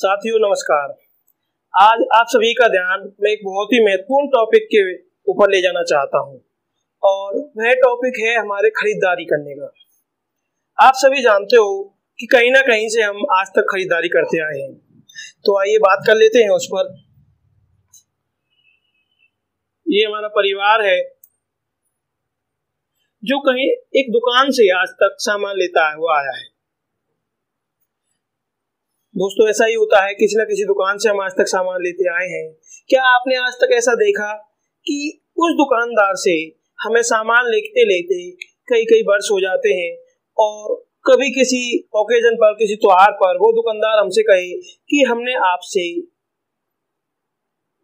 साथियों नमस्कार। आज आप सभी का ध्यान मैं एक बहुत ही महत्वपूर्ण टॉपिक के ऊपर ले जाना चाहता हूं और वह टॉपिक है हमारे खरीदारी करने का। आप सभी जानते हो कि कहीं ना कहीं से हम आज तक खरीदारी करते आए हैं, तो आइए बात कर लेते हैं उस पर। ये हमारा परिवार है जो कहीं एक दुकान से आज तक सामान लेता हुआ आया है। दोस्तों ऐसा ही होता है, किसी न किसी दुकान से हम आज तक सामान लेते आए हैं। क्या आपने आज तक ऐसा देखा कि उस दुकानदार से हमें सामान लेते लेते कई कई वर्ष हो जाते हैं और कभी किसी ओकेजन पर, किसी त्योहार पर वो दुकानदार हमसे कहे कि हमने आपसे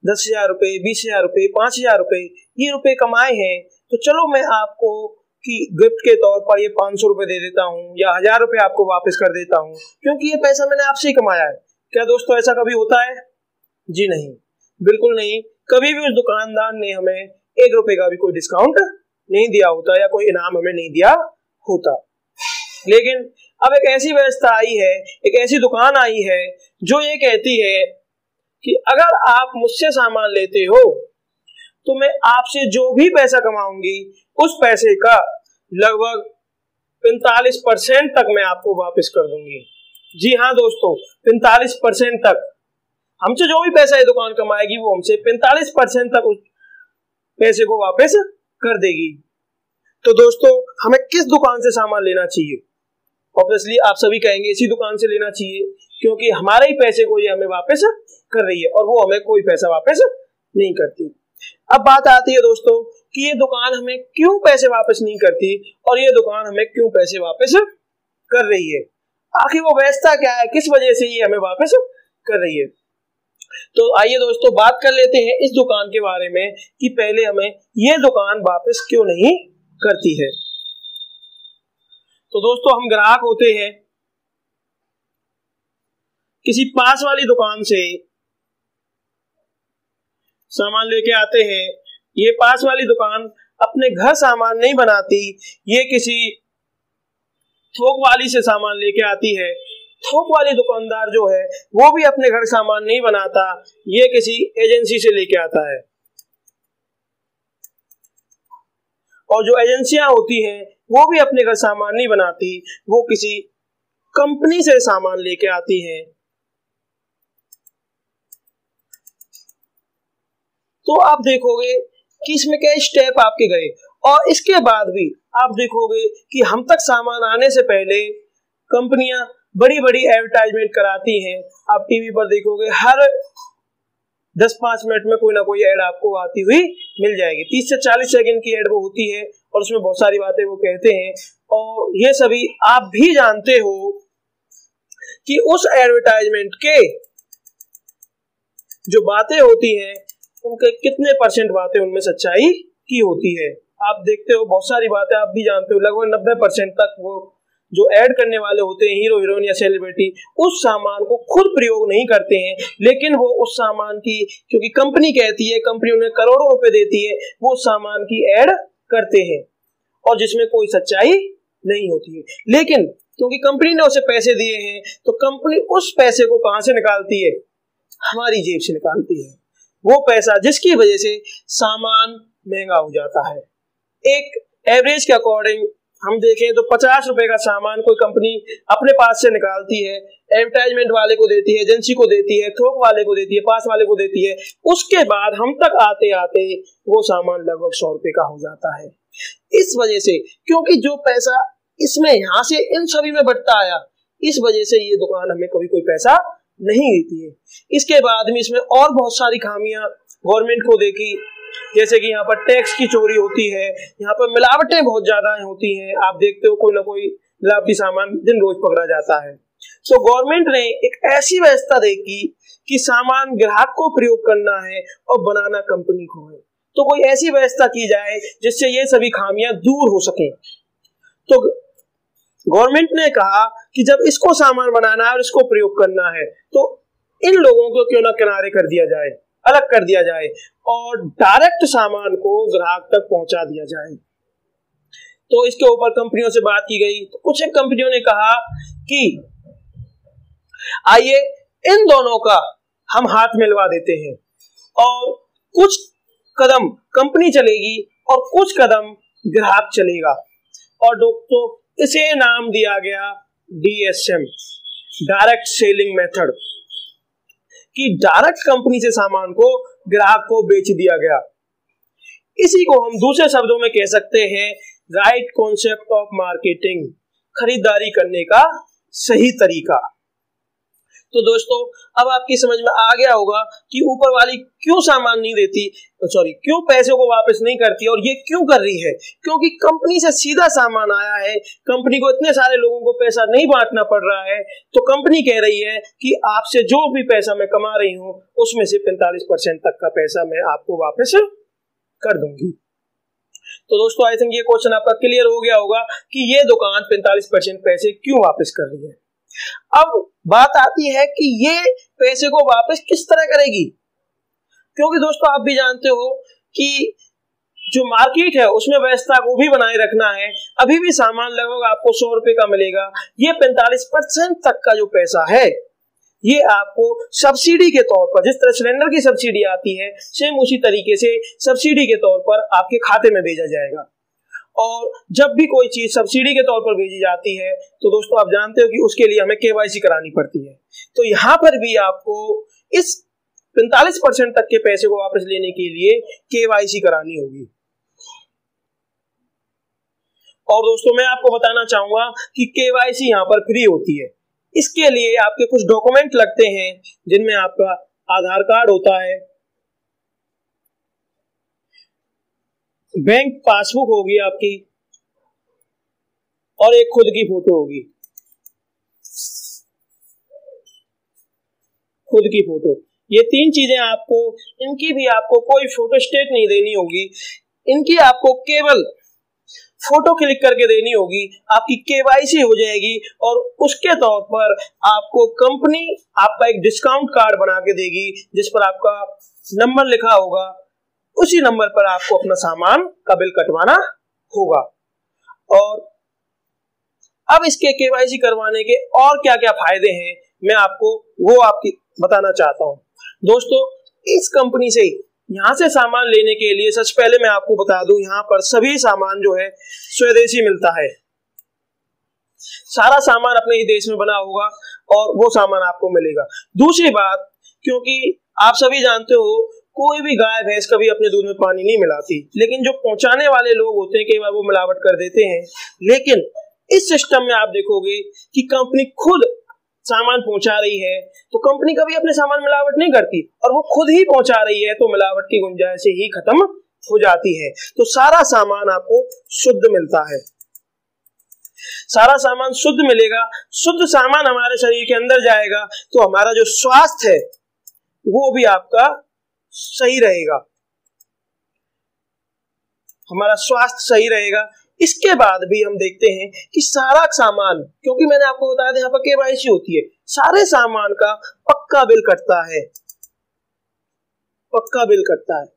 10,000 रुपए, 20,000 रुपए, 5,000 रुपए ये रुपए कमाए हैं, तो चलो मैं आपको कि गिफ्ट के तौर पर ये 500 रुपए दे देता हूँ या 1,000 रुपए आपको वापस कर देता हूँ, क्योंकि ये पैसा मैंने आपसे ही कमाया है। क्या दोस्तों ऐसा कभी होता है? जी नहीं, बिल्कुल नहीं। कभी भी उस दुकानदार ने हमें 1 रुपए का भी कोई डिस्काउंट नहीं दिया होता या कोई इनाम हमें नहीं दिया होता। लेकिन अब एक ऐसी व्यवस्था आई है, एक ऐसी दुकान आई है जो ये कहती है कि अगर आप मुझसे सामान लेते हो तो मैं आपसे जो भी पैसा कमाऊंगी उस पैसे का लगभग 45% तक मैं आपको वापस कर दूंगी। जी हाँ दोस्तों, 45% तक। हमसे जो भी पैसा ये दुकान कमाएगी वो हमसे 45% तक उस पैसे को वापस कर देगी। तो दोस्तों हमें किस दुकान से सामान लेना चाहिए? ऑब्वियसली आप सभी कहेंगे इसी दुकान से लेना चाहिए, क्योंकि हमारे ही पैसे को ये हमें वापस कर रही है और वो हमें कोई पैसा वापस नहीं करती। अब बात आती है दोस्तों कि ये दुकान हमें क्यों पैसे वापस नहीं करती और ये दुकान हमें क्यों पैसे वापस कर रही है। आखिर वो व्यवस्था क्या है, किस वजह से ये हमें वापस कर रही है। तो आइए दोस्तों बात कर लेते हैं इस दुकान के बारे में कि पहले हमें ये दुकान वापस क्यों नहीं करती है। तो दोस्तों हम ग्राहक होते हैं, किसी पास वाली दुकान से सामान लेके आते हैं। ये पास वाली दुकान अपने घर सामान नहीं बनाती, ये किसी थोक वाली से सामान लेके आती है। थोक वाली दुकानदार जो है वो भी अपने घर सामान नहीं बनाता, ये किसी एजेंसी से लेके आता है। और जो एजेंसियां होती हैं वो भी अपने घर सामान नहीं बनाती, वो किसी कंपनी से सामान लेके आती हैं। तो आप देखोगे कि इसमें कई स्टेप आपके गए और इसके बाद भी आप देखोगे कि हम तक सामान आने से पहले कंपनियां बड़ी बड़ी एडवर्टाइजमेंट कराती हैं। आप टीवी पर देखोगे हर 10-5 मिनट में कोई ना कोई ऐड आपको आती हुई मिल जाएगी। 30 से 40 सेकंड की ऐड वो होती है और उसमें बहुत सारी बातें वो कहते हैं और ये सभी आप भी जानते हो कि उस एडवर्टाइजमेंट के जो बातें होती हैं उनके कितने % बातें उनमें सच्चाई की होती है। आप देखते हो बहुत सारी बातें आप भी जानते हो, लगभग 90% तक वो जो ऐड करने वाले होते हैं हीरो हीरोइन या सेलिब्रिटी उस सामान को खुद प्रयोग नहीं करते हैं, लेकिन वो उस सामान की, क्योंकि कंपनी कहती है, कंपनी उन्हें करोड़ों रुपए देती है, वो सामान की ऐड करते हैं और जिसमें कोई सच्चाई नहीं होती है। लेकिन क्योंकि कंपनी ने उसे पैसे दिए हैं तो कंपनी उस पैसे को कहां से निकालती है? हमारी जेब से निकालती है। वो पैसा जिसकी वजह से सामान महंगा हो जाता है। एक एवरेज के अकॉर्डिंग हम देखें तो 50 रुपए का सामान कोई कंपनी अपने पास से निकालती है, एडवर्टाइजमेंट वाले को देती है, एजेंसी को देती है, थोक वाले को देती है, पास वाले को देती है। उसके बाद हम तक आते आते वो सामान लगभग 100 रुपए का हो जाता है। इस वजह से, क्योंकि जो पैसा इसमें यहां से इन सभी में बढ़ता आया, इस वजह से ये दुकान हमें कभी कोई पैसा नहीं देती है। इसके बाद में इसमें और बहुत सारी खामियां गवर्नमेंट को देखी, जैसे कि यहाँ पर टैक्स की चोरी होती है, यहाँ पर मिलावटें बहुत ज्यादा होती हैं। आप देखते हो कोई ना कोई मिलावटी सामान दिन रोज पकड़ा जाता है। तो गवर्नमेंट ने एक ऐसी व्यवस्था देखी कि सामान ग्राहक को प्रयोग करना है और बनाना कंपनी को है, तो कोई ऐसी व्यवस्था की जाए जिससे ये सभी खामियां दूर हो सके। तो गवर्नमेंट ने कहा कि जब इसको सामान बनाना है और इसको प्रयोग करना है तो इन लोगों को क्यों ना किनारे कर दिया जाए, अलग कर दिया जाए और डायरेक्ट सामान को ग्राहक तक पहुंचा दिया जाए। तो इसके ऊपर कंपनियों से बात की गई तो कुछ एक कंपनियों ने कहा कि आइए इन दोनों का हम हाथ मिलवा देते हैं और कुछ कदम कंपनी चलेगी और कुछ कदम ग्राहक चलेगा। और दोस्तों इसे नाम दिया गया DSM, डायरेक्ट सेलिंग मेथड, कि डायरेक्ट कंपनी से सामान को ग्राहक को बेच दिया गया। इसी को हम दूसरे शब्दों में कह सकते हैं राइट कॉन्सेप्ट ऑफ मार्केटिंग, खरीदारी करने का सही तरीका। तो दोस्तों अब आपकी समझ में आ गया होगा कि ऊपर वाली क्यों सामान नहीं देती, क्यों पैसे को वापस नहीं करती और ये क्यों कर रही है, क्योंकि कंपनी से सीधा सामान आया है, कंपनी को इतने सारे लोगों को पैसा नहीं बांटना पड़ रहा है, तो कंपनी कह रही है कि आपसे जो भी पैसा मैं कमा रही हूं उसमें से 45% तक का पैसा मैं आपको वापस कर दूंगी। तो दोस्तों आई थिंक ये क्वेश्चन आपका क्लियर हो गया होगा कि ये दुकान 45% पैसे क्यों वापस कर रही है। अब बात आती है कि ये पैसे को वापस किस तरह करेगी, क्योंकि दोस्तों आप भी जानते हो कि जो मार्केट है उसमें व्यवस्था को भी बनाए रखना है। अभी भी सामान लगभग आपको 100 रुपए का मिलेगा, ये 45% तक का जो पैसा है ये आपको सब्सिडी के तौर पर, जिस तरह सिलेंडर की सब्सिडी आती है सेम उसी तरीके से सब्सिडी के तौर पर आपके खाते में भेजा जाएगा। और जब भी कोई चीज सब्सिडी के तौर पर भेजी जाती है तो दोस्तों आप जानते हो कि उसके लिए हमें KYC करानी पड़ती है। तो यहां पर भी आपको इस 45% तक के पैसे को वापस लेने के लिए KYC करानी होगी। और दोस्तों मैं आपको बताना चाहूंगा कि KYC यहां पर फ्री होती है। इसके लिए आपके कुछ डॉक्यूमेंट लगते हैं जिनमें आपका आधार कार्ड होता है, बैंक पासबुक होगी आपकी और एक खुद की फोटो होगी। खुद की फोटो, ये 3 चीजें आपको, इनकी भी आपको कोई फोटो स्टेट नहीं देनी होगी, इनकी आपको केवल फोटो क्लिक करके देनी होगी, आपकी KYC हो जाएगी और उसके तौर पर आपको कंपनी आपका एक डिस्काउंट कार्ड बना के देगी जिस पर आपका नंबर लिखा होगा। उसी नंबर पर आपको अपना सामान का बिल कटवाना होगा। और अब इसके KYC करवाने के और क्या क्या फायदे हैं मैं आपको वो आपकी बताना चाहता हूं। दोस्तों इस कंपनी से यहां से सामान लेने के लिए सबसे पहले मैं आपको बता दूं, यहां पर सभी सामान जो है स्वदेशी मिलता है। सारा सामान अपने ही देश में बना होगा और वो सामान आपको मिलेगा। दूसरी बात, क्योंकि आप सभी जानते हो कोई भी गाय भैंस कभी अपने दूध में पानी नहीं मिलाती, लेकिन जो पहुंचाने वाले लोग होते हैं कई बार वो मिलावट कर देते हैं। लेकिन इस सिस्टम में आप देखोगे कि कंपनी खुद सामान पहुंचा रही है तो कंपनी कभी अपने सामान मिलावट नहीं करती और वो खुद ही पहुंचा रही है तो मिलावट की गुंजाइश ही खत्म हो जाती है। तो सारा सामान आपको शुद्ध मिलता है, सारा सामान शुद्ध मिलेगा। शुद्ध सामान हमारे शरीर के अंदर जाएगा तो हमारा जो स्वास्थ्य है वो भी आपका सही रहेगा, हमारा स्वास्थ्य सही रहेगा। इसके बाद भी हम देखते हैं कि सारा सामान, क्योंकि मैंने आपको बताया था यहाँ पर KYC होती है, सारे सामान का पक्का बिल कटता है, पक्का बिल कटता है।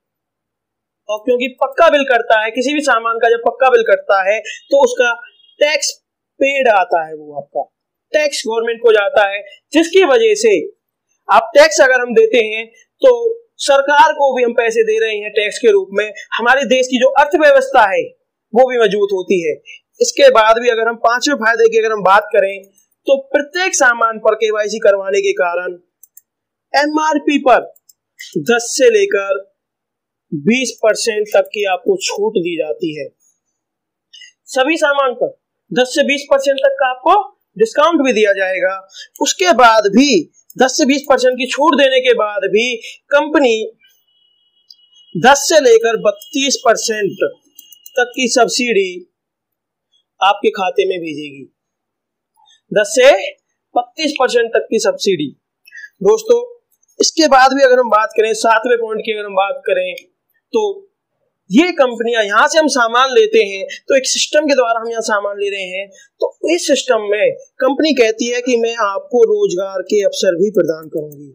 और क्योंकि पक्का बिल कटता है, किसी भी सामान का जब पक्का बिल कटता है तो उसका टैक्स पेड आता है, वो आपका टैक्स गवर्नमेंट को जाता है, जिसकी वजह से आप टैक्स अगर हम देते हैं तो सरकार को भी हम पैसे दे रहे हैं टैक्स के रूप में। हमारे देश की जो अर्थव्यवस्था है वो भी मजबूत होती है। इसके बाद भी अगर हम 5वें फायदे की अगर हम बात करें तो प्रत्येक सामान पर KYC करवाने के कारण MRP पर 10 से लेकर 20% तक की आपको छूट दी जाती है। सभी सामान पर 10 से 20% तक का आपको डिस्काउंट भी दिया जाएगा। उसके बाद भी 10 से 20% की छूट देने के बाद भी कंपनी 10 से लेकर 32% तक की सब्सिडी आपके खाते में भेजेगी। 10 से 32% तक की सब्सिडी। दोस्तों इसके बाद भी अगर हम बात करें 7वें पॉइंट की अगर हम बात करें तो ये कंपनियां, यहां से हम सामान लेते हैं तो एक सिस्टम के द्वारा हम यहाँ सामान ले रहे हैं, तो इस सिस्टम में कंपनी कहती है कि मैं आपको रोजगार के अवसर भी प्रदान करूंगी।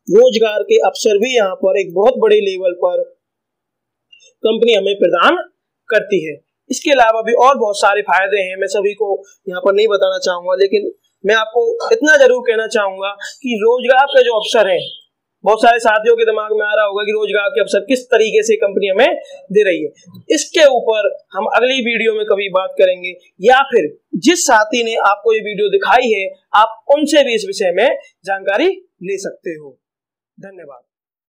रोजगार के अवसर भी यहाँ पर एक बहुत बड़े लेवल पर कंपनी हमें प्रदान करती है। इसके अलावा भी और बहुत सारे फायदे हैं, मैं सभी को यहाँ पर नहीं बताना चाहूंगा, लेकिन मैं आपको इतना जरूर कहना चाहूंगा कि रोजगार के जो अवसर हैं, बहुत सारे साथियों के दिमाग में आ रहा होगा कि रोजगार के अवसर किस तरीके से कंपनी हमें दे रही है। इसके ऊपर हम अगली वीडियो में कभी बात करेंगे, या फिर जिस साथी ने आपको ये वीडियो दिखाई है आप उनसे भी इस विषय में जानकारी ले सकते हो। धन्यवाद।